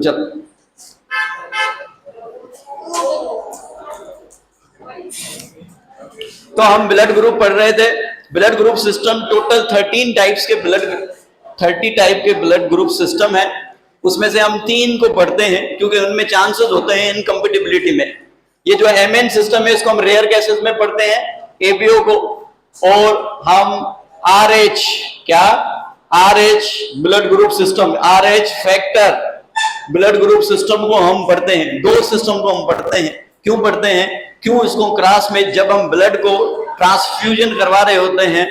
चल तो हम ब्लड ग्रुप पढ़ रहे थे। Blood group system total 13 types के 30 टाइप के ब्लड ग्रुप सिस्टम है। उसमें से हम 3 को पढ़ते हैं क्योंकि उनमें चांसेस होते हैं इनकम्पेटिबिलिटी में। ये जो एमएन सिस्टम है इसको हम रेयर केसेस में पढ़ते हैं, एपीओ को। और हम RH blood group system, RH factor blood group system को हम पढ़ते हैं। 2 सिस्टम को हम पढ़ते हैं। क्यों पढ़ते हैं? क्यों इसको क्रॉस में जब हम ब्लड को ट्रांसफ्यूजन करवा रहे होते हैं,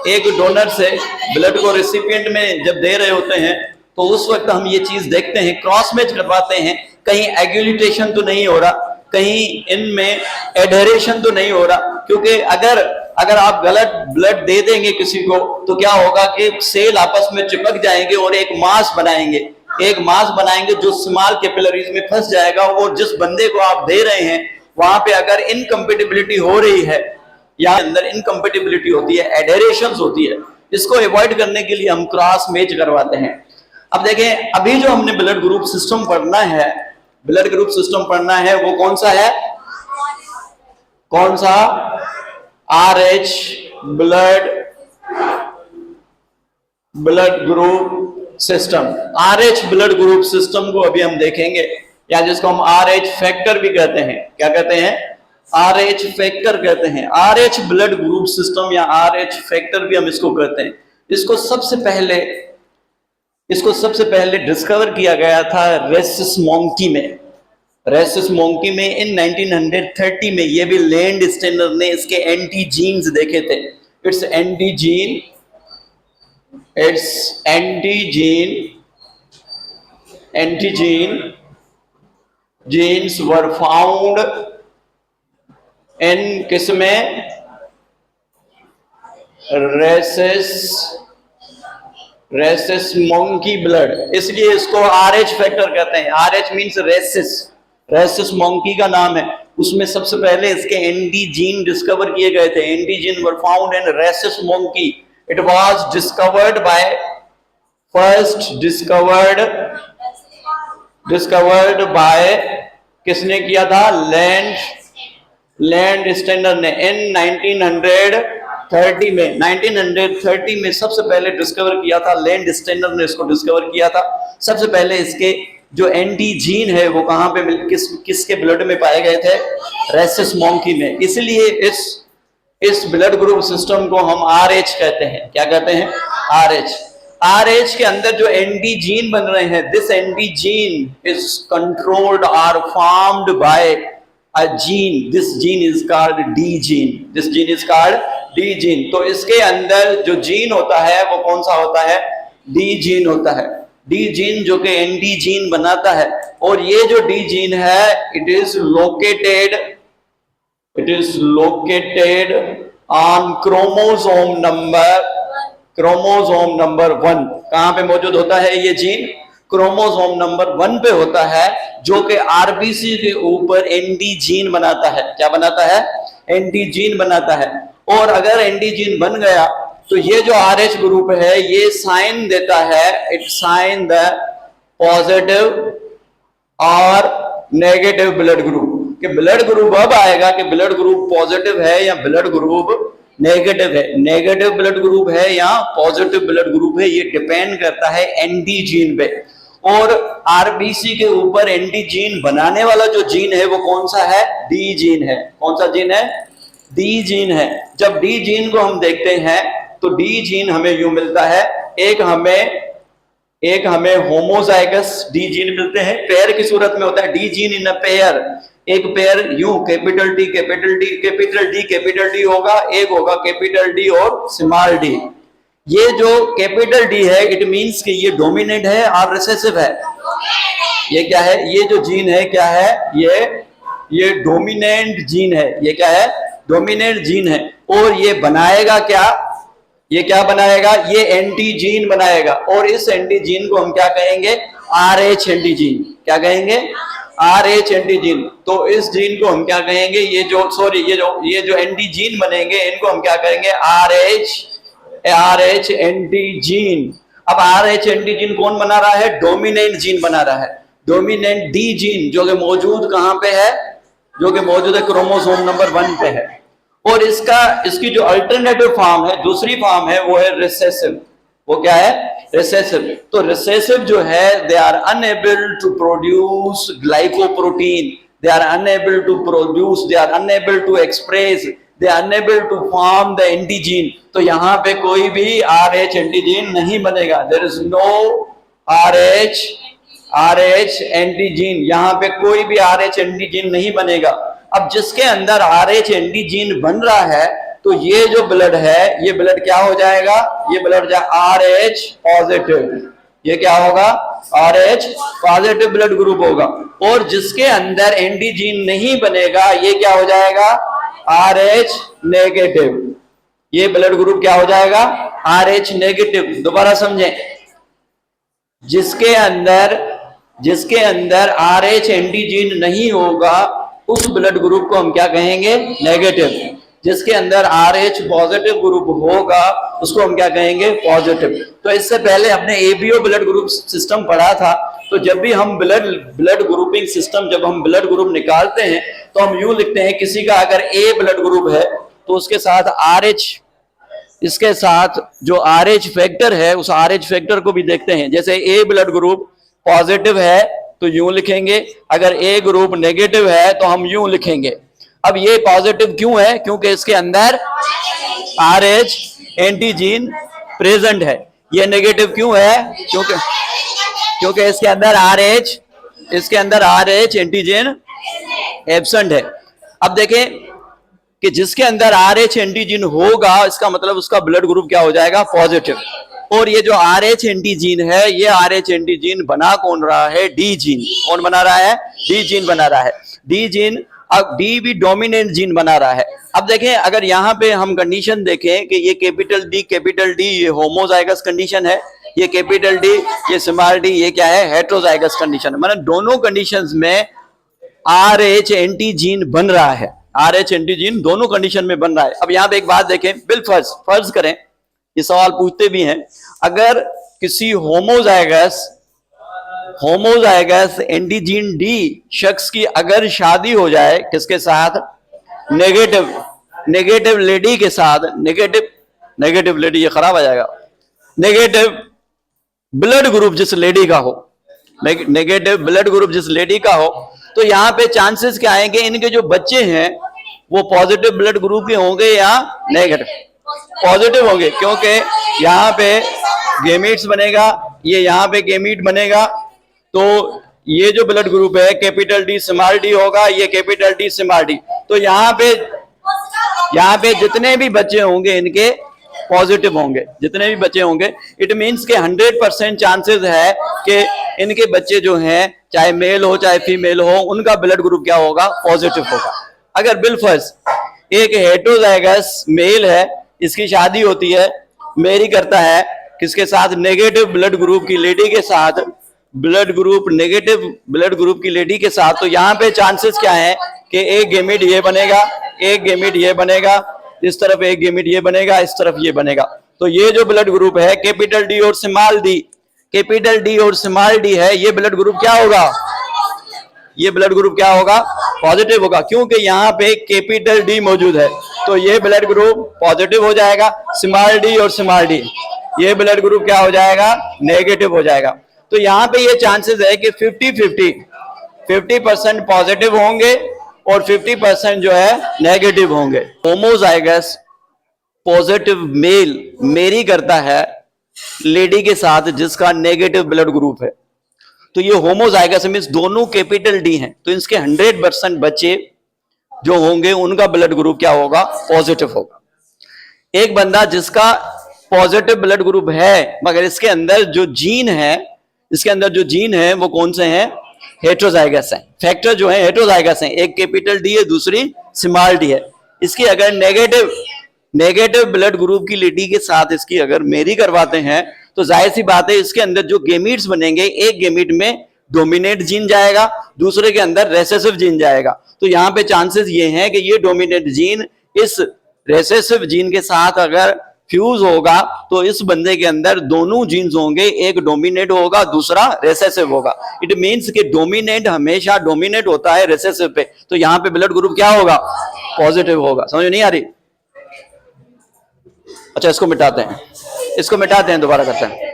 एक डोनर से ब्लड को रेसिपिएंट में जब दे रहे होते हैं, तो उस वक्त हम ये चीज देखते हैं, क्रॉस मैच करवाते हैं, कहीं एग्यूलिटेशन तो नहीं हो रहा, कहीं इनमें एडहेरेशन तो नहीं हो रहा। क्योंकि अगर आप गलत ब्लड दे देंगे किसी को तो क्या होगा कि सेल आपस में चिपक जाएंगे और एक मास बनाएंगे जो स्मॉल कैपिलरीज में फंस जाएगा। और जिस बंदे को आप दे रहे हैं वहां पे अगर इनकम्पेटिबिलिटी हो रही है या अंदर इनकम्पेटिबिलिटी होती है, एडहेरेशंस होती है, इसको अवॉइड करने के लिए हम क्रॉस मैच करवाते हैं। अब देखें, अभी जो हमने ब्लड ग्रुप सिस्टम पढ़ना है वो कौन सा है? कौन सा? RH blood group system. RH blood group system को अभी हम देखेंगे, या जिसको हम आरएच फैक्टर भी कहते हैं। क्या कहते हैं? आरएच फैक्टर कहते हैं। आरएच ब्लड ग्रुप सिस्टम या आरएच फैक्टर भी हम इसको कहते हैं। इसको सबसे पहले डिस्कवर किया गया था रेसिस मोंकी में इन 1930 में। ये भी लैंड स्टेनर ने इसके एंटीजीन्स देखे थे। It's antigen genes were found in किसमें? Rhesus monkey blood. इसलिए इसको आरएच फैक्टर कहते हैं। आरएच मींस रेसिस मोंकी का नाम है। उसमें सबसे पहले इसके एंटीजीन डिस्कवर किए गए थे। Antigen were found in rhesus monkey. It was discovered by किसने किया था? लैंड स्टेनर ने इन 1930 में सबसे पहले डिस्कवर किया था। लैंड स्टेनर ने इसको डिस्कवर किया था। सबसे पहले इसके जो एंटीजीन है वो कहां पे किसके ब्लड में पाए गए थे? रेसिस मोंकी में। इसलिए इस ब्लड ग्रुप सिस्टम को हम आरएच कहते हैं। क्या कहते हैं? आरएच के अंदर जो एंटीजीन बन रहे हैं, दिस एंटीजीन इज कंट्रोल्ड और formed by a gene. This gene is called D gene. तो इसके अंदर जो जीन होता है वो कौन सा होता है? D जीन होता है। D जीन जो कि एंटीजीन बनाता है। और ये जो D जीन है, it is located on chromosome number 1। कहां पे मौजूद होता है ये जीन? क्रोमोसोम नंबर 1 पे होता है, जो कि आरबीसी के ऊपर एंटीजीन बनाता है। क्या बनाता है? एंटीजीन बनाता है। और अगर एंटीजीन बन गया तो ये जो आरएच ग्रुप है ये साइन देता है, इट साइन द पॉजिटिव और नेगेटिव ब्लड ग्रुप। कि ब्लड ग्रुप अब आएगा कि ब्लड ग्रुप पॉजिटिव है या ब्लड ग्रुप नेगेटिव है, नेगेटिव ब्लड ग्रुप है या पॉजिटिव ब्लड ग्रुप है। ये डिपेंड करता है एंटीजीन पे। और आरबीसी के ऊपर एंटीजीन बनाने वाला जो जीन है वो कौन सा है? डी जीन है। कौन सा जीन है? डी जीन है। जब डी जीन को हम देखते हैं तो डी जीन हमें यूं मिलता है, एक हमें होमोजाइगस डी जीन मिलते हैं, पेयर की सूरत में होता है। D gene in a pair, एक पेयर यूं कैपिटल डी होगा, एक होगा कैपिटल डी और स्मॉल डी। ये जो कैपिटल डी है इट मींस कि ये डोमिनेंट है और रिसेसिव है। ये क्या है? ये जो जीन है क्या है? ये डोमिनेंट जीन है। ये क्या है? डोमिनेंट जीन है। और ये बनाएगा क्या? ये क्या बनाएगा? ये एंटीजीन बनाएगा। और इस एंटीजीन को हम क्या कहेंगे? आरएच एंटीजीन। क्या कहेंगे? आरएच एंटीजीन। तो इस जीन को हम क्या कहेंगे? ये जो एंटीजीन बनेंगे इनको हम क्या कहेंगे? आरएच एंटीजीन। अब आरएच एंटीजीन कौन बना रहा है? डोमिनेंट जीन बना रहा है। डोमिनेंट डी जीन जो कि मौजूद कहां पे है, जो कि मौजूद है क्रोमोसोम नंबर 1 पे है। और इसकी जो अल्टरनेटिव फॉर्म है, दूसरी फॉर्म है, वो है रिसेसिव। वो क्या है? रिसेसिव। तो रिसेसिव जो है, they are unable to produce glycoprotein, they are unable to produce, they are unable to express, they are unable to form the antigen. तो यहां पे कोई भी RH एंटीजीन नहीं बनेगा। There is no RH antigen, यहां पे कोई भी RH एंटीजीन नहीं बनेगा। अब जिसके अंदर RH एंटीजीन बन रहा है, तो ये जो ब्लड है, ये ब्लड क्या हो जाएगा? ये ब्लड RH पॉजिटिव। ये क्या होगा? RH पॉजिटिव ब्लड ग्रुप होगा। और जिसके अंदर एंटीजीन नहीं बनेगा, ये क्या हो जाएगा? RH negative. ये ब्लड ग्रुप क्या हो जाएगा? RH negative. दोबारा समझें, जिसके अंदर RH एंटीजीन नहीं होगा, उस ब्लड ग्रुप को हम क्या कहेंगे? नेगेटिव। जिसके अंदर RH पॉजिटिव ग्रुप होगा, उसको हम क्या कहेंगे? पॉजिटिव। तो इससे पहले हमने ABO ब्लड ग्रुप सिस्टम पढ़ा था। तो जब भी हम ब्लड ग्रुपिंग सिस्टम, जब हम ब्लड ग्रुप निकालते हैं, तो हम यूं लिखते हैं, किसी का अगर A ब्लड ग्रुप है तो उसके साथ RH, इसके साथ जो RH फैक्टर है, उस RH फैक्टर को भी देखते हैं। जैसे A ब्लड ग्रुप पॉजिटिव है तो यूं लिखेंगे, अगर A ग्रुप नेगेटिव है तो हम यूं लिखेंगे। अब ये पॉजिटिव क्यों है? क्योंकि इसके अंदर RH एंटीजीन प्रेजेंट है। ये नेगेटिव क्यों है? क्योंकि इसके अंदर RH एंटीजन एब्सेंट है। अब देखें कि जिसके अंदर RH एंटीजन होगा, इसका मतलब उसका ब्लड ग्रुप क्या हो जाएगा? पॉजिटिव। और ये जो RH एंटीजन है, ये RH एंटीजन बना कौन रहा है? D gene. कौन बना रहा है? डी जीन बना रहा है। डी जीन, अब डी भी डोमिनेंट जीन बना रहा है। अब देखें, अगर यहां पे हम कंडीशन देखें कि ये कैपिटल डी ये होमोजाइगस कंडीशन है, ये कैपिटल डी, ये स्मॉल डी, ये क्या है? हेटेरोजाइगस कंडीशन है। मतलब दोनों कंडीशंस में RH एंटीजीन बन रहा है। RH एंटीजीन दोनों कंडीशन में बन रहा है। अब यहां पे एक बात देखें, फर्ज करें, ये सवाल पूछते भी हैं, अगर किसी होमोजाइगस एंटीजीन डी शख्स की अगर शादी हो जाए, किसके साथ? नेगेटिव लेडी के साथ। नेगेटिव लेडी, ये खराब आ जाएगा। नेगेटिव ब्लड ग्रुप जिस लेडी का हो, नेगेटिव ब्लड ग्रुप जिस लेडी का हो, तो यहां पे चांसेस क्या आएंगे? इनके जो बच्चे हैं वो पॉजिटिव ब्लड ग्रुप के होंगे या नेगेटिव? पॉजिटिव होंगे, क्योंकि यहां पे गेमीट्स बनेगा, ये यहां पे गेमीट बनेगा। तो ये जो ब्लड ग्रुप है कैपिटल डी स्मॉल डी होगा, ये कैपिटल डी स्मॉल डी। तो यहां पे जितने भी बच्चे होंगे इनके पॉजिटिव होंगे, जितने भी बच्चे होंगे। इट मींस के 100% चांसेस है कि इनके बच्चे जो हैं, चाहे मेल हो चाहे फीमेल हो, उनका ब्लड ग्रुप क्या होगा? पॉजिटिव होगा। अगर बिलफर्ज एक हेटेरोजाइगस मेल है, इसकी शादी होती है, मैरी करता है किसके साथ? नेगेटिव ब्लड ग्रुप की लेडी के साथ, नेगेटिव ब्लड ग्रुप की लेडी के साथ। तो यहाँ पे चांसेस क्या है कि एक गेमिट ये बनेगा, एक गेमिट ये बनेगा, इस तरफ एक गेमिट ये बनेगा, इस तरफ ये बनेगा। तो ये जो ब्लड ग्रुप है कैपिटल डी और स्मॉल डी है, ये ब्लड ग्रुप क्या होगा? ये ब्लड ग्रुप क्या होगा? पॉजिटिव होगा, क्योंकि यहाँ पे कैपिटल डी मौजूद है। तो ये ब्लड ग्रुप पॉजिटिव हो जाएगा। स्मॉल डी और स्मॉल डी, ये ब्लड ग्रुप क्या हो जाएगा? नेगेटिव हो जाएगा। तो यहाँ पे ये चांसेस है कि 50% पॉजिटिव होंगे और 50% जो है नेगेटिव होंगे। होमोजाइगस पॉजिटिव मेल मैरी करता है लेडी के साथ जिसका नेगेटिव ब्लड ग्रुप है। तो ये होमोजाइगस मींस दोनों कैपिटल डी हैं, तो इसके 100% बच्चे जो होंगे उनका ब्लड ग्रुप क्या होगा? पॉजिटिव होगा। एक बंदा जिसका पॉजिटिव ब्लड ग्रुप है, मगर इसके अंदर जो जीन है वो कौन से हैं? हेटेरोजाइगस हैं। फैक्टर जो है हेटेरोजाइगस हैं, एक कैपिटल डी है, दूसरी स्मॉल डी है। इसकी अगर नेगेटिव ब्लड ग्रुप की लेडी के साथ इसकी अगर मैरी करवाते हैं, तो जाहिर सी बात है इसके अंदर जो गेमीट्स बनेंगे, एक गेमीट में डोमिनेट जीन जाएगा, दूसरे के अंदर रेसेसिव जीन जाएगा। तो यहाँ पे चांसेस ये हैं कि ये डोमिनेट जीन इस रेसेसिव जीन के साथ अगर फ्यूज होगा तो इस बंदे के अंदर दोनों जीन्स होंगे, एक डोमिनेट होगा दूसरा रिसेसिव होगा। इट मींस कि डोमिनेट हमेशा डोमिनेट होता है रिसेसिव पे, तो यहां पे ब्लड ग्रुप क्या होगा? पॉजिटिव होगा। समझ नहीं आ रही? अच्छा इसको मिटाते हैं, इसको मिटाते हैं, दोबारा करते हैं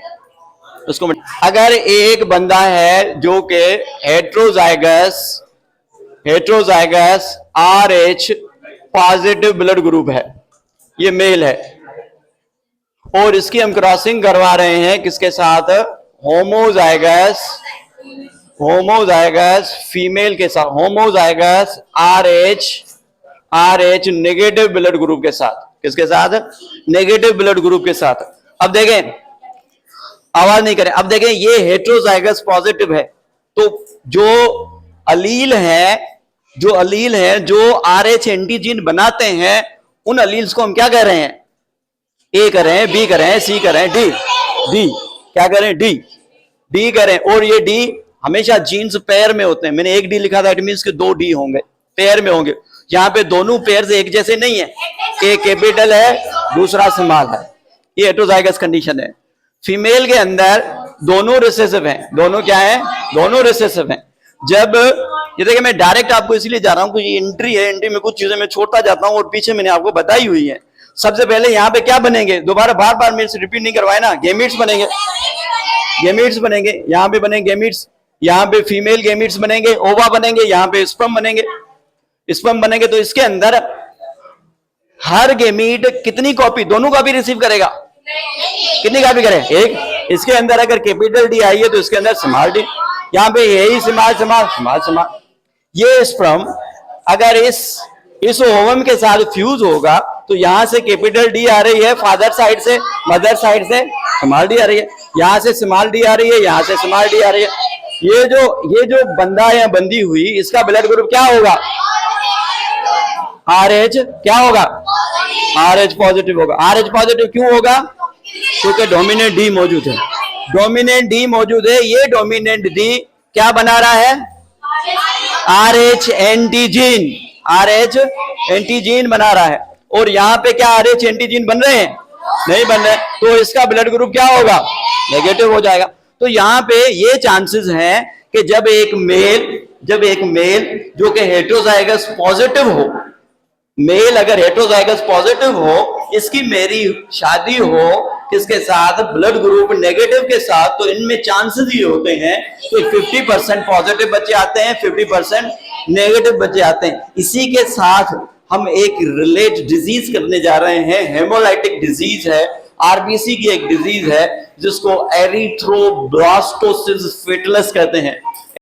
इसको। अगर एक बंदा है जो कि heterozygous RH positive blood group है, ये मेल है, और इसकी हम क्रॉसिंग करवा रहे हैं किसके साथ? होमोजाइगस फीमेल के साथ, homozygous RH negative blood group के साथ। किसके साथ? नेगेटिव ब्लड ग्रुप के साथ। अब देखें, आवाज नहीं करें, अब देखें ये हेट्रोजाइगस पॉजिटिव है, तो जो अलील है जो RH एंटीजीन बनाते हैं, उन अलील्स को हम क्या कह रहे हैं? A कर रहे हैं, B कर रहे हैं, C कर रहे हैं, D क्या कर रहे हैं? D कर रहे हैं। और ये D हमेशा जीन्स पेयर में होते हैं। मैंने एक D लिखा था, इट मींस कि 2 D होंगे, पेयर में होंगे। यहाँ पे दोनों पेयर एक जैसे नहीं है, एक कैपिटल है दूसरा स्मॉल है। ये हेट्रोजाइगस कंडीशन है। फीमेल के अंदर दोनों रिसेसिव हैं। दोनों क्या है? दोनों रिसेसिव हैं। जब ये देखिए, मैं डायरेक्ट आपको इसलिए जा रहा हूं कि ये एंट्री है, एंट्री में कुछ चीजें मैं छोड़ता जाता हूं और पीछे मैंने आपको बताई हुई है। सबसे पहले यहाँ पे क्या बनेंगे? दोबारा बार बार मेरे से रिपीट नहीं करवाए ना। गेमीट्स बनेंगे, गेमीट्स बनेंगे, यहाँ पे बनेंगे गेमीट्स, यहाँ पे फीमेल गेमीट्स बनेंगे, ओवा बनेंगे, यहाँ पे स्पर्म बनेंगे, स्पर्म बनेंगे। तो इसके अंदर हर गेमीट कितनी कॉपी? दोनों कॉपी रिसीव करेगा। कितनी कॉपी करे? एक। इसके अंदर अगर कैपिटल D आई है तो इसके अंदर स्मॉल d, यहाँ पे यही स्मॉल। ये स्पर्म अगर इस ओवम के साथ फ्यूज होगा तो यहां से कैपिटल D आ रही है फादर साइड से, मदर साइड से स्मॉल d आ रही है, यहां से स्मॉल d आ रही है, यहां से स्मॉल d आ रही है। ये जो बंदा या बंदी हुई, इसका ब्लड ग्रुप क्या होगा? RH क्या होगा? RH पॉजिटिव होगा। RH पॉजिटिव क्यों होगा? क्योंकि डोमिनेंट D मौजूद है। डोमिनेंट D मौजूद है। ये डोमिनेंट D क्या बना रहा है? RH एंटीजीन बना रहा है। और यहाँ पे क्या RH एंटीजीन बन रहे हैं? नहीं बन रहे, तो इसका ब्लड ग्रुप क्या होगा? नेगेटिव हो जाएगा। तो यहाँ पे ये चांसेस हैं कि जब एक मेल जो कि हेट्रोजाइगस पॉजिटिव हो, मेल अगर हेट्रोजाइगस पॉजिटिव हो, इसकी मेरी शादी हो किसके साथ? ब्लड ग्रुप नेगेटिव के साथ, तो इनमें चांसेस ये होते हैं कि 50% पॉजिटिव बच्चे आते हैं, 50% नेगेटिव बच्चे आते हैं। इसी के साथ हम एक रिलेट डिजीज करने जा रहे हैं। हेमोलाइटिक डिजीज है, RBC की एक डिजीज है जिसको एरिथ्रोब्लास्टोसिस फेटलस कहते हैं।